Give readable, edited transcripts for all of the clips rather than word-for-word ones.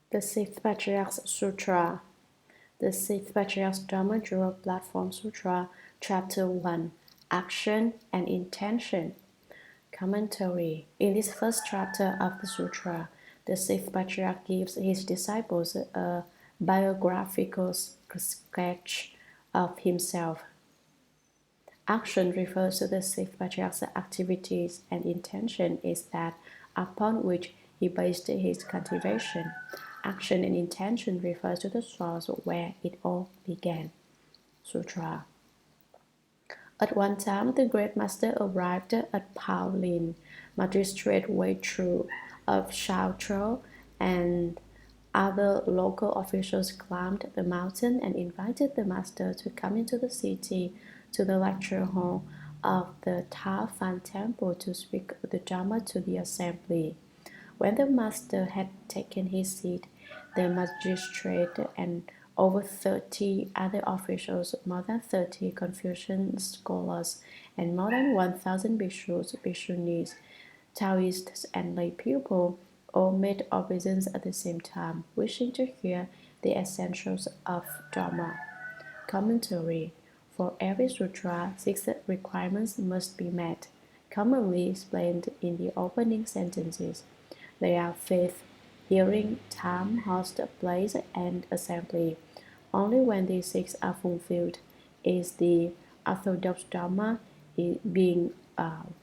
The Sixth Patriarch's Sutra. The Sixth Patriarch's Dharma Jewel Platform Sutra, Chapter 1, Action and Intention. Commentary. In this first chapter of the Sutra, the Sixth Patriarch gives his disciples a biographical sketch of himself. Action refers to the Sixth Patriarch's activities, and intention is that upon which he based his cultivation. Action and intention refers to the source where it all began. Sutra. At one time, the Great Master arrived at Paolin, Magistrate Wei Chu of Shaochou, and other local officials climbed the mountain and invited the Master to come into the city to the lecture hall of the Hsuan Hua Temple to speak the Dharma to the assembly. When the Master had taken his seat, the magistrate and over 30 other officials, more than 30 Confucian scholars, and more than 1,000 bhikshus, bhikshunis, Taoists, and lay people all made obeisance at the same time, wishing to hear the essentials of Dharma. Commentary. For every sutra, 6 requirements must be met, commonly explained in the opening sentences. They are faith, hearing, time, host, place, and assembly. Only when these 6 are fulfilled is the orthodox Dharma being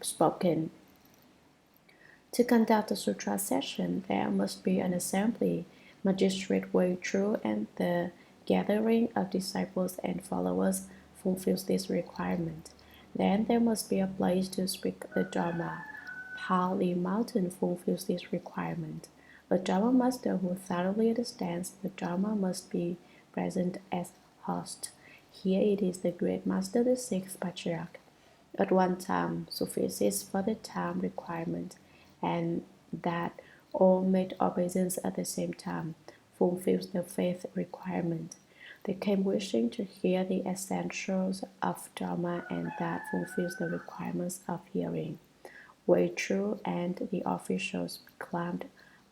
spoken. To conduct a sutra session, there must be an assembly, Magistrate Wei Chu, and the gathering of disciples and followers fulfills this requirement. Then there must be a place to speak the Dharma. Pali Mountain fulfills this requirement. A Dharma master who thoroughly understands the Dharma must be present as host. Here it is the Great Master, the Sixth Patriarch. At one time suffices for the time requirement, and that all made obeisance at the same time fulfills the faith requirement. They came wishing to hear the essentials of Dharma, and that fulfills the requirements of hearing. Wei Chu and the officials climbed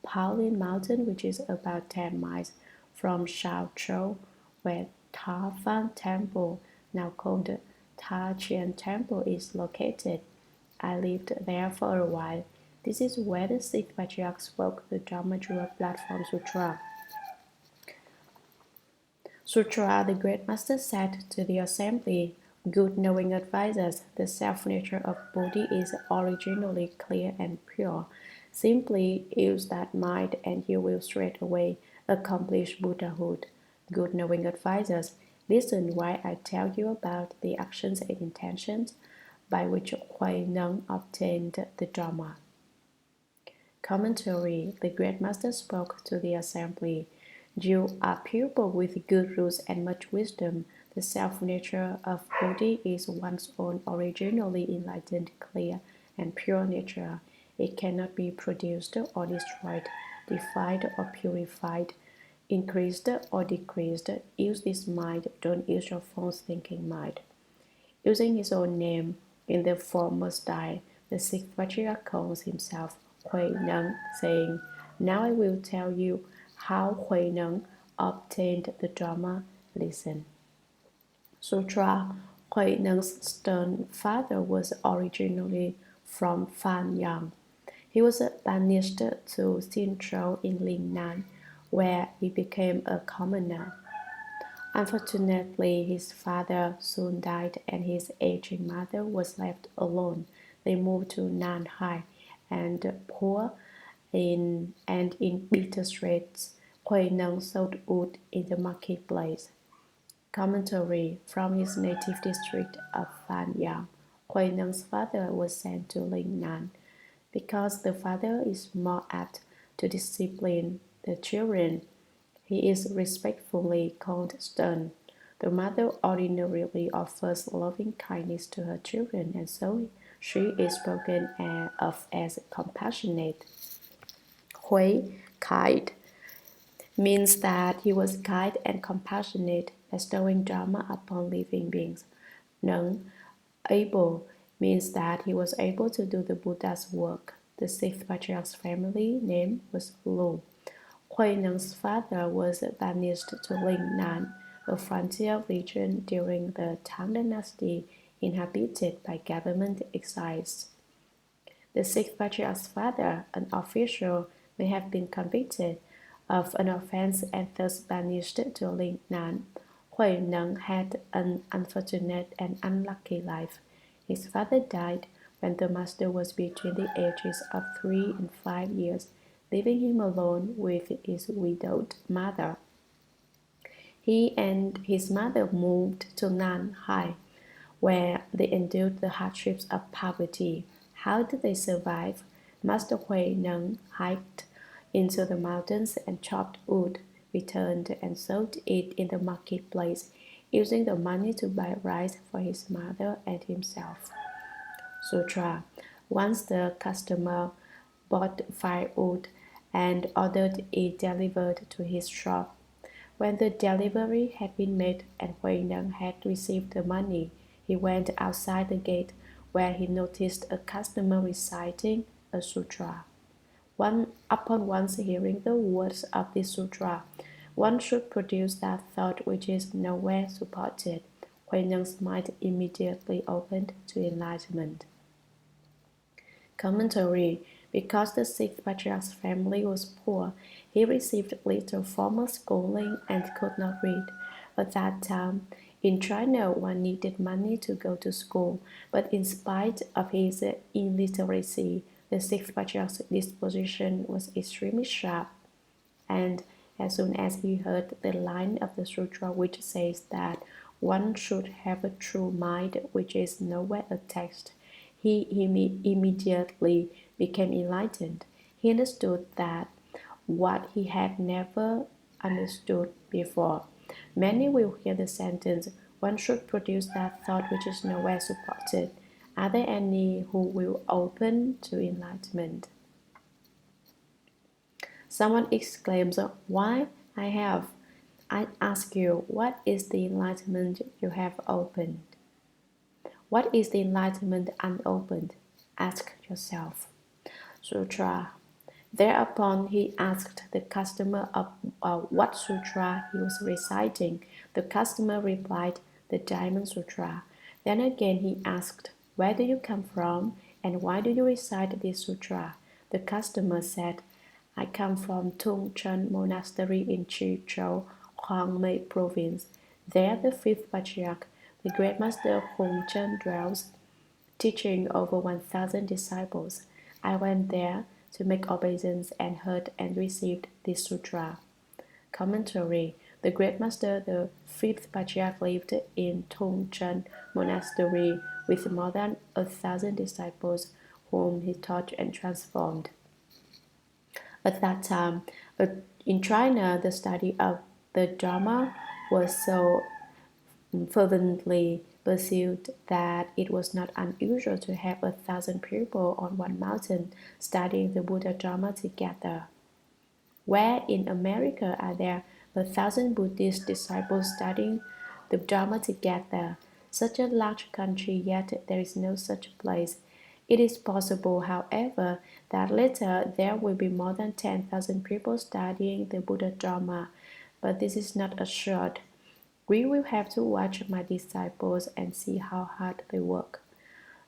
Paolin Mountain, which is about 10 miles from Shaochou, where Hsuan Hua Temple, now called Hsuan Temple, is located. I lived there for a while. This is where the Sixth Patriarch spoke the Dharma Jewel Platform Sutra. Sutra, the Great Master said to the assembly, good knowing advisors, the self-nature of Bodhi is originally clear and pure. Simply use that mind and you will straightway accomplish Buddhahood. Good knowing advisors, listen while I tell you about the actions and intentions by which Hui Neng obtained the Dharma. Commentary. The Great Master spoke to the assembly. You are pupil with good roots and much wisdom. The self-nature of Bodhi is one's own originally enlightened, clear, and pure nature. It cannot be produced or destroyed, defied or purified, increased or decreased. Use this mind, don't use your false thinking mind. Using his own name in the formal style, the Sixth Patriarch calls himself Hui Neng, saying, now I will tell you how Hui Neng obtained the Dharma. Listen. Sutra. Hui Neng's stern father was originally from Fanyang. He was banished to Xinzhou in Lingnan, where he became a commoner. Unfortunately, his father soon died and his aging mother was left alone. They moved to Nan Hua and poor in bitter straits. Hui Neng sold wood in the marketplace. Commentary. From his native district of Fanyang, Hui Neng's father was sent to Lingnan. Because the father is more apt to discipline the children, he is respectfully called stern. The mother ordinarily offers loving kindness to her children, and so she is spoken of as compassionate. Hui, kind, means that he was kind and compassionate, bestowing Dharma upon living beings. Neng, able, means that he was able to do the Buddha's work. The Sixth Patriarch's family name was Lu. Huineng's father was banished to Lingnan, a frontier region during the Tang Dynasty inhabited by government exiles. The Sixth Patriarch's father, an official, may have been convicted of an offense and thus banished to Lingnan. Huineng had an unfortunate and unlucky life. His father died when the master was between the ages of 3 and 5 years, leaving him alone with his widowed mother. He and his mother moved to Nan Hua, where they endured the hardships of poverty. How did they survive? Master Huineng hiked into the mountains and chopped wood, returned and sold it in the marketplace, using the money to buy rice for his mother and himself. Sutra. Once the customer bought firewood and ordered it delivered to his shop. When the delivery had been made and Huineng had received the money, he went outside the gate where he noticed a customer reciting a sutra. Upon once hearing the words of this sutra, one should produce that thought which is nowhere supported. Huineng's mind immediately opened to enlightenment. Commentary. Because the Sixth Patriarch's family was poor, he received little formal schooling and could not read. At that time, in China, one needed money to go to school, but in spite of his illiteracy, the Sixth Patriarch's disposition was extremely sharp. And as soon as he heard the line of the sutra which says that one should have a true mind which is nowhere attached, he immediately became enlightened. He understood that what he had never understood before. Many will hear the sentence, one should produce that thought which is nowhere supported. Are there any who will open to enlightenment? Someone exclaims, why, I have. I ask you, what is the enlightenment you have opened? What is the enlightenment unopened? Ask yourself. Sutra. Thereupon he asked the customer what sutra he was reciting. The customer replied, the Diamond Sutra. Then again he asked, where do you come from and why do you recite this sutra? The customer said, I come from Tung Chen Monastery in Chizhou, Huangmei Province. There the fifth patriarch, the great master Hong Chen dwells, teaching over 1,000 disciples. I went there to make obeisance and heard and received this sutra. Commentary. The great master, the fifth patriarch, lived in Tung Chen Monastery with more than 1,000 disciples whom he taught and transformed. At that time, in China, the study of the Dharma was so fervently pursued that it was not unusual to have 1,000 people on one mountain studying the Buddha Dharma together. Where in America are there 1,000 Buddhist disciples studying the Dharma together? Such a large country, yet there is no such place. It is possible, however, that later there will be more than 10,000 people studying the Buddha Dharma, but this is not assured. We will have to watch my disciples and see how hard they work.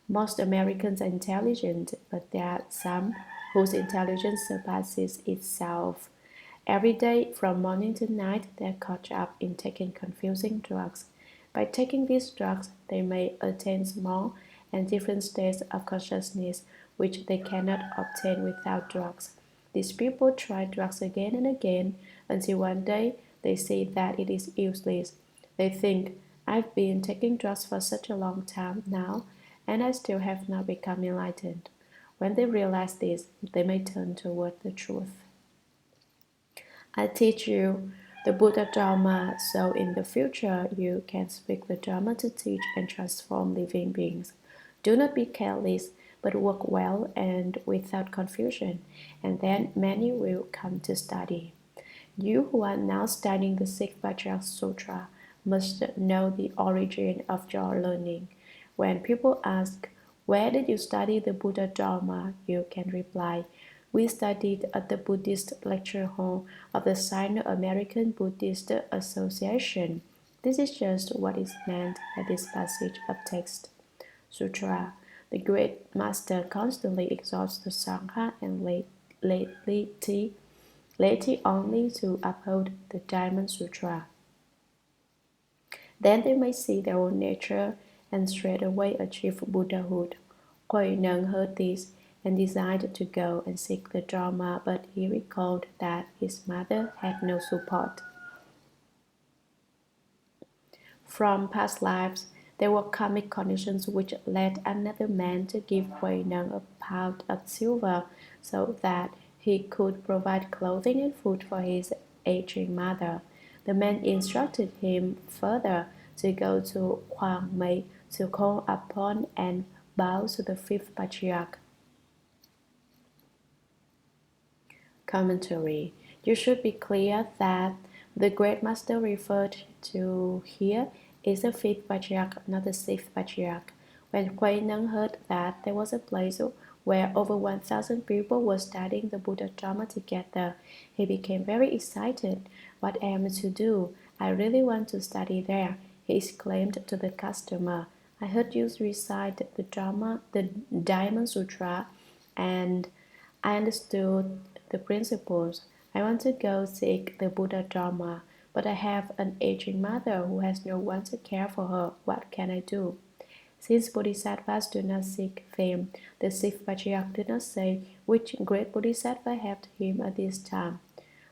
Most Americans are intelligent, but there are some whose intelligence surpasses itself. Every day, from morning to night, they are caught up in taking confusing drugs. By taking these drugs, they may attain small and different states of consciousness which they cannot obtain without drugs. These people try drugs again and again until one day they see that it is useless. They think, I've been taking drugs for such a long time now, and I still have not become enlightened. When they realize this, they may turn toward the truth. I teach you the Buddha Dharma, so in the future you can speak the Dharma to teach and transform living beings. Do not be careless, but work well and without confusion, and then many will come to study. You who are now studying the Sixth Patriarch Sutra must know the origin of your learning. When people ask, where did you study the Buddha Dharma? You can reply, We studied at the Buddhist lecture hall of the Sino-American Buddhist Association. This is just what is meant by this passage of text. Sutra. The great master constantly exhorts the Sangha and laity only to uphold the Diamond Sutra. Then they may see their own nature and straightway achieve Buddhahood. Huai Neng heard this and desired to go and seek the Dharma, but he recalled that his mother had no support. From past lives, there were karmic conditions which led another man to give Huai Neng a pound of silver so that he could provide clothing and food for his aging mother. The man instructed him further to go to Huang Mei to call upon and bow to the Fifth Patriarch. Commentary. You should be clear that the Great Master referred to here is the Fifth Patriarch, not the Sixth Patriarch. When Huai Neng heard that there was a place where over 1,000 people were studying the Buddha Dharma together, he became very excited. What am I to do? I really want to study there, he exclaimed to the customer. I heard you recite the Dharma, the Diamond Sutra, and I understood the principles. I want to go seek the Buddha Dharma, but I have an aging mother who has no one to care for her. What can I do? Since Bodhisattvas do not seek fame, the Sixth Patriarch did not say which great Bodhisattva helped him at this time.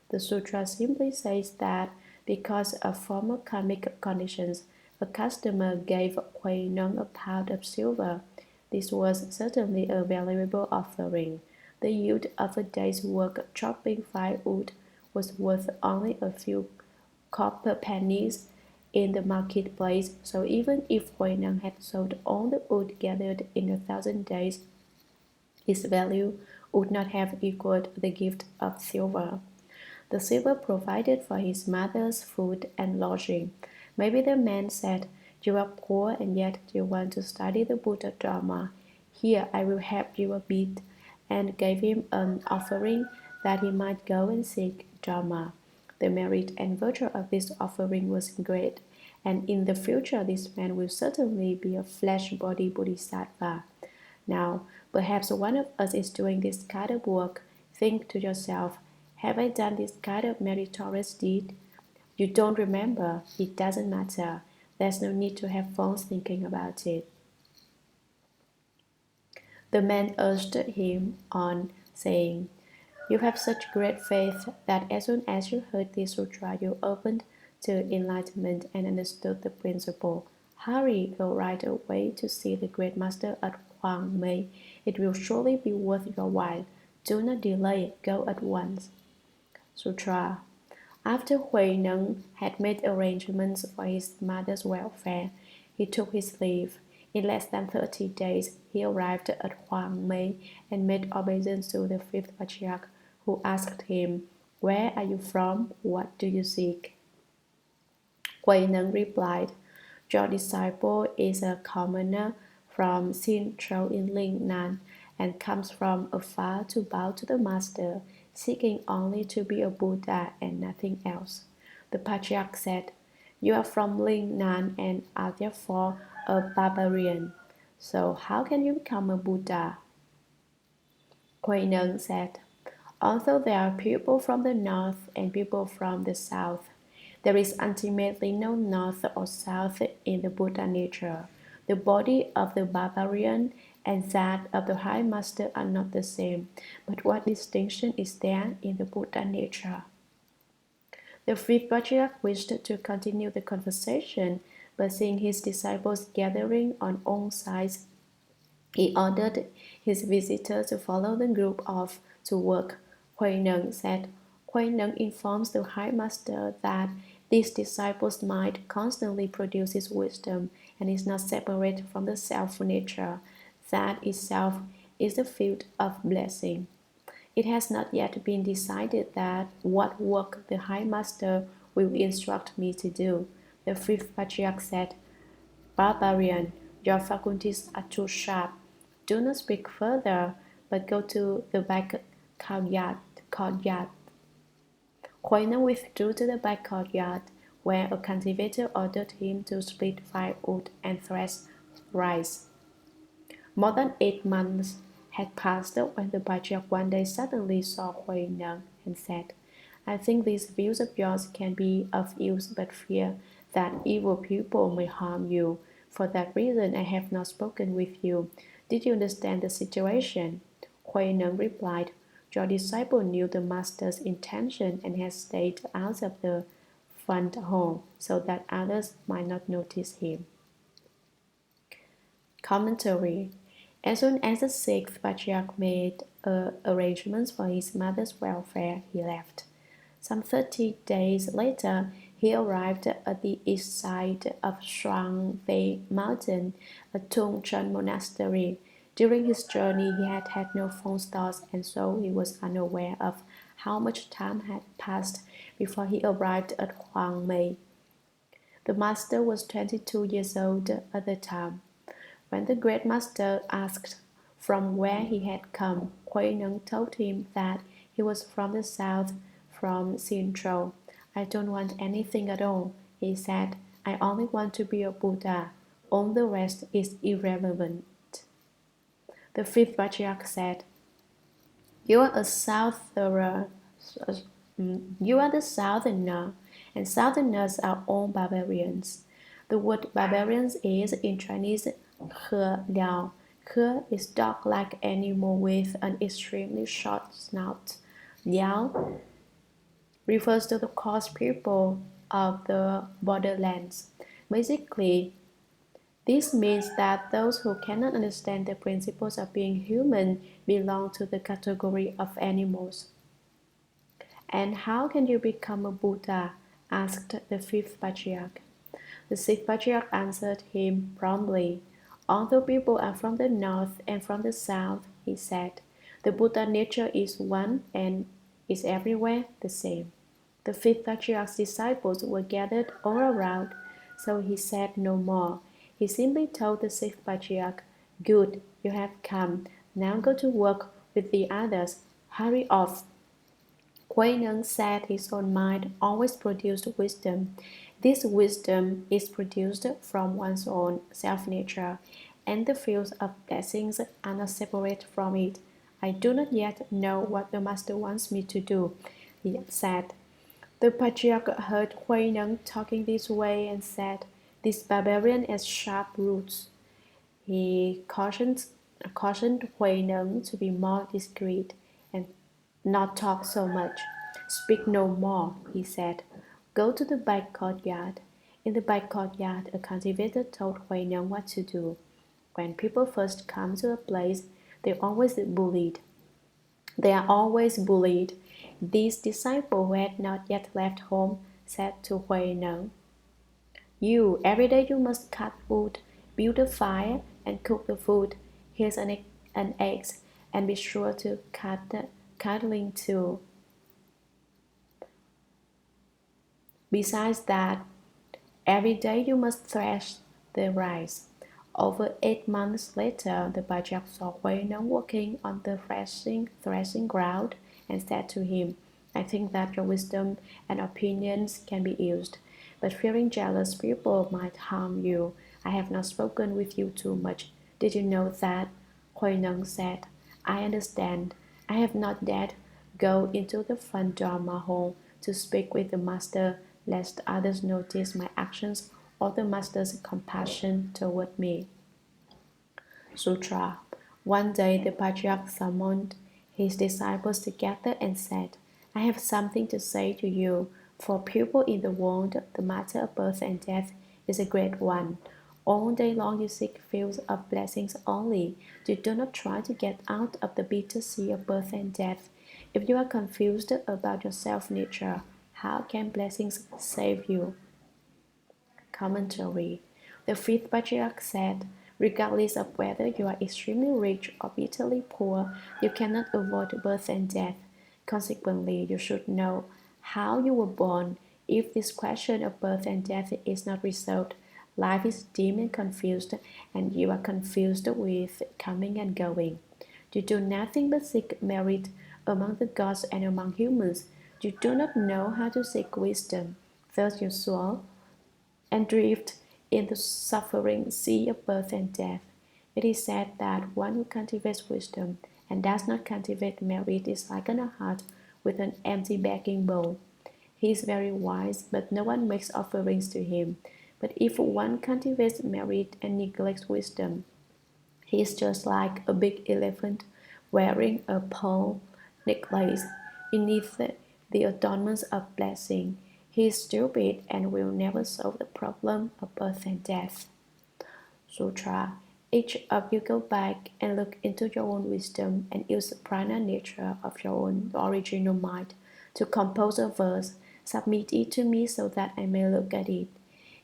The sutra simply says that because of former karmic conditions, a customer gave Huai Neng a pound of silver. This was certainly a valuable offering. The yield of a day's work chopping firewood was worth only a few copper pennies in the marketplace, so even if Huai Neng had sold all the wood gathered in 1,000 days, its value would not have equaled the gift of silver. The silver provided for his mother's food and lodging. Maybe the man said, "You are poor and yet you want to study the Buddha Dharma. Here I will help you a bit," and gave him an offering that he might go and seek Dharma. The merit and virtue of this offering was great, and in the future this man will certainly be a flesh-body Bodhisattva. Now, perhaps one of us is doing this kind of work. Think to yourself, have I done this kind of meritorious deed? You don't remember, it doesn't matter. There's no need to have false thinking about it. The man urged him on, saying, "You have such great faith that as soon as you heard this sutra, you opened to enlightenment and understood the principle. Hurry, go right away to see the great master at Huang Mei. It will surely be worth your while. Do not delay, go at once." Sutra. After Huai Neng had made arrangements for his mother's welfare, he took his leave. In less than 30 days, he arrived at Huang Mei and made obeisance to the Fifth Patriarch, who asked him, "Where are you from? What do you seek?" Huai Neng replied, "Your disciple is a commoner from Xinzhou in Lingnan and comes from afar to bow to the Master, seeking only to be a Buddha and nothing else." The Patriarch said, "You are from Lingnan and are therefore a barbarian. So how can you become a Buddha?" Huai Neng said, "Although there are people from the north and people from the south, there is ultimately no north or south in the Buddha nature. The body of the barbarian and that of the high master are not the same, but what distinction is there in the Buddha nature?" The Fifth Patriarch wished to continue the conversation, but seeing his disciples gathering on all sides, he ordered his visitor to follow the group off to work. Huai Neng said, "Huai Neng informs the High Master that these disciples' mind constantly produces wisdom and is not separate from the self nature. That itself is the field of blessing. It has not yet been decided that what work the High Master will instruct me to do." The Fifth Patriarch said, "Barbarian, your faculties are too sharp. Do not speak further, but go to the back courtyard. Huaineng withdrew to the back courtyard, where a cultivator ordered him to split firewood and thresh rice. More than 8 months had passed when the Patriarch one day suddenly saw Huaineng and said, "I think these views of yours can be of use, but fear that evil people may harm you. For that reason, I have not spoken with you. Did you understand the situation?" Huaineng replied, "Your disciple knew the master's intention and has stayed out of the front hall so that others might not notice him." Commentary. As soon as the sixth patriarch made arrangements for his mother's welfare, he left. Some 30 days later, he arrived at the east side of Hsuan Hua Mountain, a untouched monastery. During his journey, he had had no phone stores, and so he was unaware of how much time had passed before he arrived at Hsuan Hua. The master was 22 years old at the time. When the great master asked from where he had come, Huaineng told him that he was from the south, from Central. "I don't want anything at all," he said. "I only want to be a Buddha. All the rest is irrelevant." The fifth patriarch said, "You are a southerner, you are the southerner, and southerners are all barbarians." The word barbarians is in Chinese "he liao." He is dog-like animal with an extremely short snout. Liao refers to the coarse people of the borderlands. Basically, this means that those who cannot understand the principles of being human belong to the category of animals. "And how can you become a Buddha?" asked the fifth patriarch. The sixth patriarch answered him promptly. "Although people are from the north and from the south," he said, "the Buddha nature is one and is everywhere the same." The fifth patriarch's disciples were gathered all around, so he said no more. He simply told the sixth patriarch, "Good, you have come. Now go to work with the others. Hurry off." Huaineng said his own mind always produced wisdom. This wisdom is produced from one's own self-nature, and the fields of blessings are not separate from it. "I do not yet know what the master wants me to do," he said. The patriarch heard Huaineng talking this way and said, "This barbarian has sharp roots." He cautioned Huaineng to be more discreet and not talk so much. "Speak no more," he said. "Go to the back courtyard." In the back courtyard, a cultivator told Huaineng what to do. When people first come to a place, they are always bullied. This disciple, who had not yet left home, said to Huaineng, Every day you must cut wood, build a fire, and cook the food. Here's an axe, and be sure to cut the cuddling too. Besides that, every day you must thresh the rice." Over 8 months later, the Patriarch saw Huaineng working on the threshing ground and said to him, "I think that your wisdom and opinions can be used, but fearing jealous people might harm you, I have not spoken with you too much. Did you know that?" Huaineng said, "I understand. I have not dared go into the front Dharma hall to speak with the master, lest others notice my actions or the master's compassion toward me." Sutra. One day the Patriarch summoned his disciples together and said, "I have something to say to you. For people in the world, the matter of birth and death is a great one. All day long you seek fields of blessings only. You do not try to get out of the bitter sea of birth and death. If you are confused about your self-nature, how can blessings save you?" Commentary. The fifth patriarch said, "Regardless of whether you are extremely rich or bitterly poor, you cannot avoid birth and death. Consequently, you should know how you were born. If this question of birth and death is not resolved, life is dim and confused, and you are confused with coming and going. You do nothing but seek merit among the gods and among humans. You do not know how to seek wisdom. Thus your soul and drift in the suffering sea of birth and death. It is said that one who cultivates wisdom and does not cultivate merit is like a heart with an empty begging bowl. He is very wise, but no one makes offerings to him. But if one cultivates merit and neglects wisdom, he is just like a big elephant wearing a pearl necklace beneath the adornments of blessing. He is stupid and will never solve the problem of birth and death. Sutra. Each of you go back and look into your own wisdom and use the prana nature of your own original mind to compose a verse. Submit it to me so that I may look at it.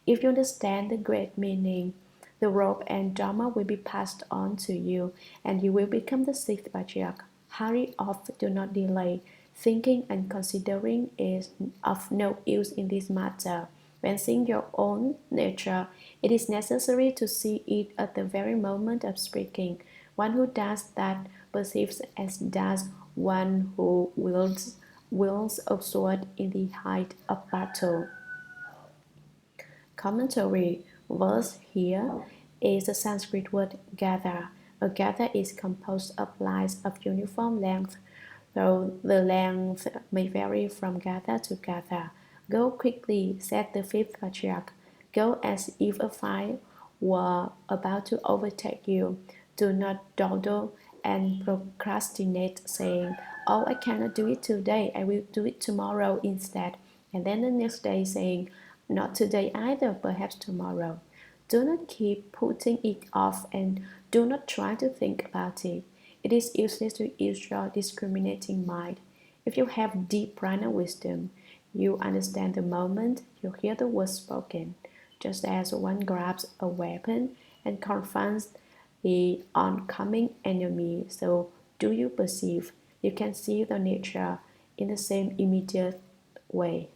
If you understand the great meaning, the robe and Dharma will be passed on to you, and you will become the sixth Patriarch. Hurry off, do not delay. Thinking and considering is of no use in this matter. When seeing your own nature, it is necessary to see it at the very moment of speaking. One who does that perceives as does one who wields a sword in the height of battle. Commentary. Verse here is the Sanskrit word gather. A gather is composed of lines of uniform length, though the length may vary from gather to gather. Go quickly, said the fifth patriarch. Go as if a fire were about to overtake you. Do not dawdle and procrastinate, saying, "Oh, I cannot do it today, I will do it tomorrow instead." And then the next day saying, "Not today either, perhaps tomorrow." Do not keep putting it off and do not try to think about it. It is useless to use your discriminating mind. If you have deep prana wisdom, you understand the moment you hear the words spoken, just as one grabs a weapon and confronts the oncoming enemy. So do you perceive? You can see the nature in the same immediate way.